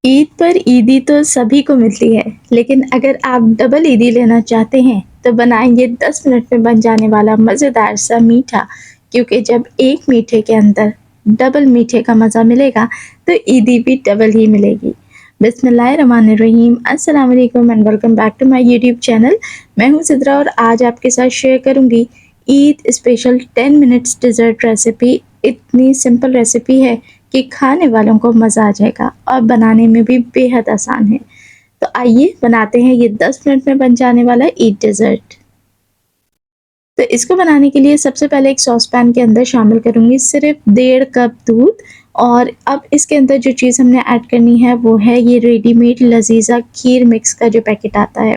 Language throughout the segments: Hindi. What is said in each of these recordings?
ईद पर ईदी तो सभी को मिलती है, लेकिन अगर आप डबल ईदी लेना चाहते हैं, तो बनाएँगे 10 मिनट में बन जाने वाला मज़ेदार सा मीठा। क्योंकि जब एक मीठे के अंदर डबल मीठे का मज़ा मिलेगा, तो ईदी भी डबल ही मिलेगी। बिस्मिल्लाहिर्रहमानिर्रहीम, अस्सलाम वालेकुम and welcome back to my YouTube channel. मैं हूँ सिद्रा और आज आपके साथ शेयर करूँगी Eid special 10 minutes dessert recipe. इतनी सिंपल रेसिपी है कि खाने वालों को मज़ा आ जाएगा और बनाने में भी बेहद आसान है। तो आइए बनाते हैं ये 10 मिनट में बन जाने वाला ईद डेज़र्ट। तो इसको बनाने के लिए सबसे पहले एक सॉस पैन के अंदर शामिल करूँगी सिर्फ़ 1.5 कप दूध। और अब इसके अंदर जो चीज़ हमने ऐड करनी है वो है ये रेडीमेड लज़ीज़ा खीर मिक्स का जो पैकेट आता है।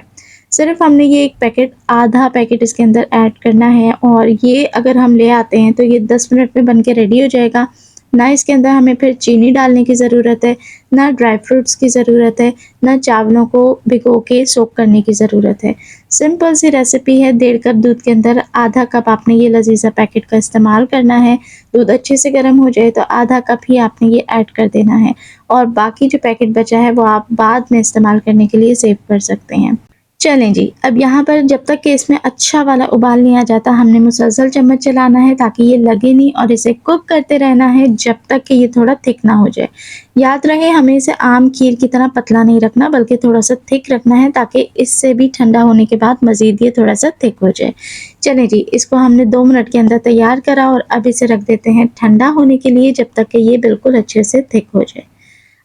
सिर्फ़ हमने ये एक पैकेट, आधा पैकेट इसके अंदर ऐड करना है और ये अगर हम ले आते हैं तो ये 10 मिनट में बन के रेडी हो जाएगा। ना इसके अंदर हमें फिर चीनी डालने की ज़रूरत है, ना ड्राई फ्रूट्स की ज़रूरत है, ना चावलों को भिगो के सोक करने की ज़रूरत है। सिंपल सी रेसिपी है। 1.5 कप दूध के अंदर आधा कप आपने ये लज़ीज़ा पैकेट का इस्तेमाल करना है। दूध अच्छे से गर्म हो जाए तो आधा कप ही आपने ये ऐड कर देना है और बाकी जो पैकेट बचा है वो आप बाद में इस्तेमाल करने के लिए सेव कर सकते हैं। चलें जी, अब यहाँ पर जब तक कि इसमें अच्छा वाला उबाल नहीं आ जाता, हमने मुसलसल चम्मच चलाना है ताकि ये लगे नहीं और इसे कुक करते रहना है जब तक कि ये थोड़ा थिक ना हो जाए। याद रहे, हमें इसे आम खीर की तरह पतला नहीं रखना बल्कि थोड़ा-सा थिक रखना है ताकि इससे भी ठंडा होने के बाद मज़ीद ये थोड़ा-सा थिक हो जाए। चलें जी, इसको हमने 2 मिनट के अंदर तैयार करा और अब इसे रख देते हैं ठंडा होने के लिए जब तक कि ये बिल्कुल अच्छे से थिक हो जाए।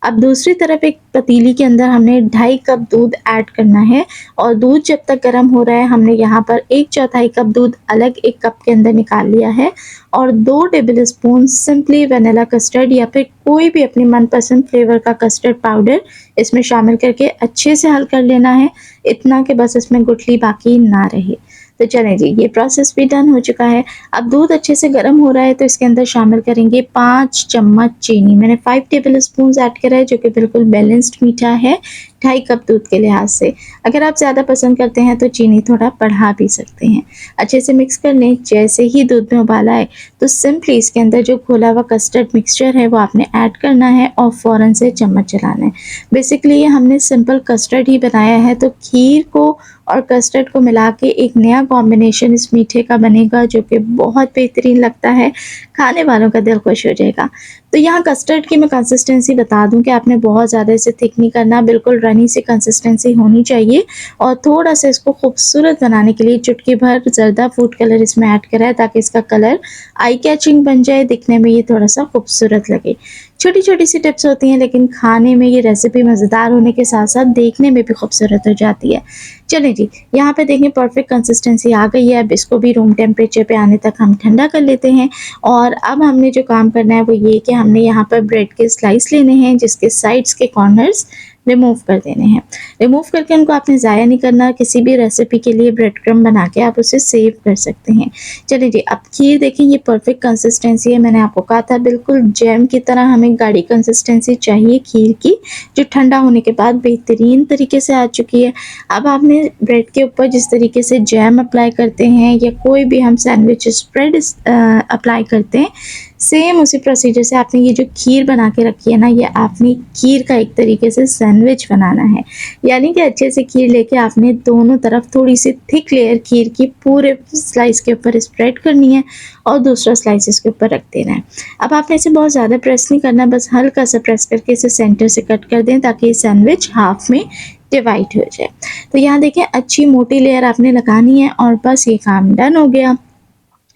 अब दूसरी तरफ एक पतीली के अंदर हमने 2.5 कप दूध ऐड करना है और दूध जब तक गर्म हो रहा है हमने यहाँ पर 1/4 कप दूध अलग एक कप के अंदर निकाल लिया है और 2 table spoon simply vanilla custard या फिर कोई भी अपनी मनपसंद फ्लेवर का कस्टर्ड पाउडर इसमें शामिल करके अच्छे से हल कर लेना है, इतना कि बस इसमें गुठली बाकी ना रहे। तो चलें जी, ये प्रोसेस भी डन हो चुका है। अब दूध अच्छे से गर्म हो रहा है तो इसके अंदर शामिल करेंगे 5 चम्मच चीनी। मैंने 5 टेबल स्पून्स ऐड करा है जो कि बिल्कुल बैलेंस्ड मीठा है 2.5 कप दूध के लिहाज से। अगर आप ज़्यादा पसंद करते हैं तो चीनी थोड़ा बढ़ा भी सकते हैं। अच्छे से मिक्स कर लें। जैसे ही दूध में उबाल आए तो सिंपली इसके अंदर जो घोला हुआ कस्टर्ड मिक्सचर है वो आपने ऐड करना है और फ़ौरन से चम्मच चलाना है। बेसिकली ये हमने सिंपल कस्टर्ड ही बनाया है तो खीर को और कस्टर्ड को मिला के एक नया कॉम्बिनेशन इस मीठे का बनेगा जो कि बहुत बेहतरीन लगता है, खाने वालों का दिल खुश हो जाएगा। तो यहाँ कस्टर्ड की मैं कंसिस्टेंसी बता दूँ कि आपने बहुत ज़्यादा इसे थिक नहीं करना, बिल्कुल रनी सी कंसिस्टेंसी होनी चाहिए और थोड़ा-सा इसको खूबसूरत बनाने के लिए चुटकी भर ज़र्दा फूड कलर इसमें ऐड करा है ताकि इसका कलर आई कैचिंग बन जाए, दिखने में ये थोड़ा-सा खूबसूरत लगे। छोटी-छोटी सी टिप्स होती हैं लेकिन खाने में ये रेसिपी मज़ेदार होने के साथ-साथ देखने में भी खूबसूरत हो जाती है। चलें जी, यहाँ पे देखें परफेक्ट कंसिस्टेंसी आ गई है। अब इसको भी रूम टेम्परेचर पे आने तक हम ठंडा कर लेते हैं और अब हमने जो काम करना है वो ये कि हमने यहाँ पर ब्रेड के स्लाइस लेने हैं जिसके साइड्स के कॉर्नर्स रिमूव कर देने हैं। रिमूव करके उनको आपने ज़ाया नहीं करना, किसी भी रेसिपी के लिए ब्रेड क्रम्ब बना के आप उसे सेव कर सकते हैं। चलिए जी, अब खीर देखें ये परफेक्ट कंसिस्टेंसी है। मैंने आपको कहा था बिल्कुल जैम की तरह हमें गाढ़ी कंसिस्टेंसी चाहिए खीर की, जो ठंडा होने के बाद बेहतरीन तरीके से आ चुकी है। अब आपने ब्रेड के ऊपर जिस तरीके से जैम अप्लाई करते हैं या कोई भी हम सैंडविच स्प्रेड अप्लाई करते हैं, सेम उसी प्रोसीजर से आपने ये जो खीर बना के रखी है ना, ये आपने खीर का एक तरीके से सैंडविच बनाना है। यानी कि अच्छे से खीर लेके आपने दोनों तरफ थोड़ी सी थिक लेयर खीर की पूरे स्लाइस के ऊपर स्प्रेड करनी है और दूसरा स्लाइस इसके ऊपर रख देना है। अब आपने इसे बहुत ज़्यादा प्रेस नहीं करना, बस हल्का सा प्रेस करके इसे सेंटर से कट कर दें ताकि ये सैंडविच हाफ में डिवाइड हो जाए। तो यहाँ देखें अच्छी मोटी लेयर आपने लगानी है और बस ये काम डन हो गया।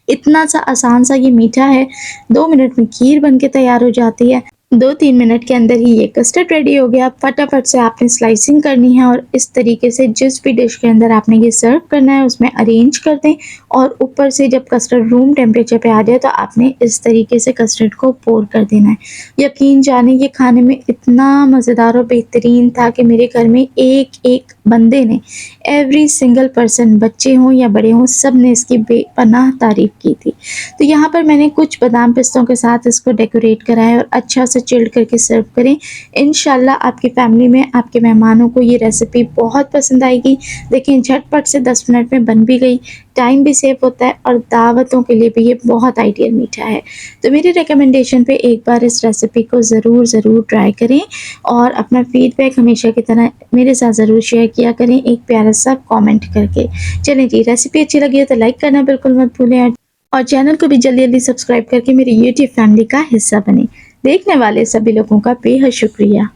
इतना सा आसान सा ये मीठा है, 2 मिनट में खीर बन के तैयार हो जाती है। 2-3 मिनट के अंदर ही ये कस्टर्ड रेडी हो गया। फटाफट से आपने स्लाइसिंग करनी है और इस तरीके से जिस भी डिश के अंदर आपने ये सर्व करना है उसमें अरेंज कर दें और ऊपर से जब कस्टर्ड रूम टेम्परेचर पे आ जाए तो आपने इस तरीके से कस्टर्ड को पोर कर देना है। यकीन जाने ये खाने में इतना मज़ेदार और बेहतरीन था कि मेरे घर में एक-एक बंदे ने, एवरी सिंगल पर्सन, बच्चे हों या बड़े हों, सब ने इसकी बेपनाह तारीफ़ की थी। तो यहाँ पर मैंने कुछ बादाम पिस्तों के साथ इसको डेकोरेट करा है और अच्छा से सा चिल्ड करके सर्व करें। इंशाल्लाह आपकी फैमिली में आपके मेहमानों को ये रेसिपी बहुत पसंद आएगी। देखें झटपट से 10 मिनट में बन भी गई, टाइम भी सेव होता है और दावतों के लिए भी ये बहुत आइडियल मीठा है। तो मेरी रिकमेंडेशन पे एक बार इस रेसिपी को ज़रूर ट्राई करें और अपना फीडबैक हमेशा की तरह मेरे साथ ज़रूर शेयर किया करें एक प्यारा सा कमेंट करके। चलें जी, रेसिपी अच्छी लगी है तो लाइक करना बिल्कुल मत भूलें और चैनल को भी जल्दी सब्सक्राइब करके मेरी यूट्यूब फैमिली का हिस्सा बनें। देखने वाले सभी लोगों का बेहद शुक्रिया।